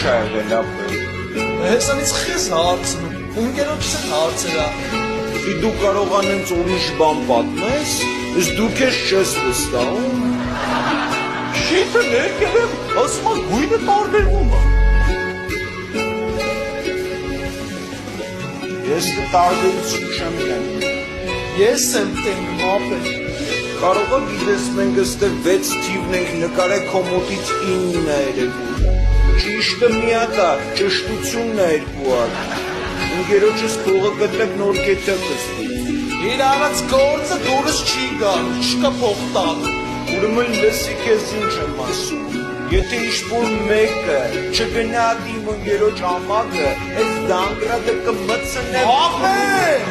ա եղել ապել։ Հեսանից խես հարցնում, ընկերոջս են հարցերա։ Ի դու կարողանենց ուրիշ բան պատմես, ես դու քեզ չես վստահում։ Շիթը ներկել եմ, ասում ա գույնը տարբերվում ա։ Ես տարբերություն չեմ տենում։ Ես եմ տենում ապել։ Կարող ա գիտես մենք ըստեղ 6 թիվն ենք նկարել քո մոտից 9-ն է երևում։ Ճիշտը մի հատ ա, ճշտությունն է երկու հատ։ Ընկերոջս փողը գտեք նոր կետը կստի։ Իր արած գործը դուրս չի գալ, չկա փող տալ։ Ուրեմն լսի քեզ ինչ եմ ասում։ Եթե ինչ-որ մեկը չգնա իմ ընկերոջ ամագը, այս դանգրադը կմցնեմ։ Ապել!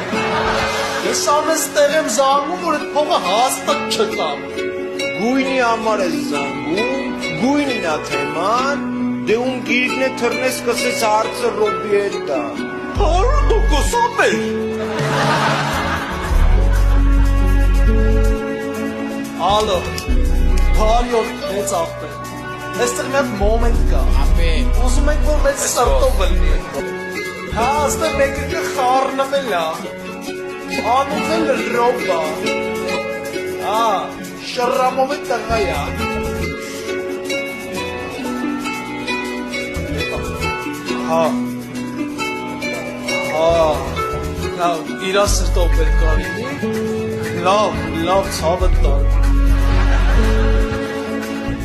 Ես ամես տեղ եմ զանգում, որ այդ փողը հաստատ չտամ։ Գույնի համար ես զանգում, գույնն ա թեման, դե ում գիրկն է թռնես կսես հարցը ռոբի է տա։ 100% ապել։ Ալո, բարի օր, մեծ աղբեր։ Այստեղ մի հատ մոմենտ կա։ Ուզում եք, որ մեծ սրտով լինի։ Հա, աստեղ մեկը կխառնվել ա։ Անունն էլ Ռոբա։ Հա, շռամովի տղա ա։ Հա։ Լավ, իրա սրտով պետք է լինի։ Լավ ցավը տալ։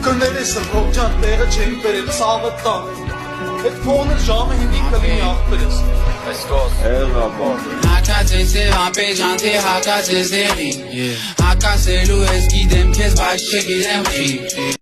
Կներես Ռոբջան տեղը չէի բերել ցավը տալ։ Այդ փողն ժամը 5-ին կլինի աղբերս։ Եղա բան։ Հակացես է հապեջանթի հակացես դեղին Հակասելու ես գիտեմ քեզ, բայց չգիտեմ չի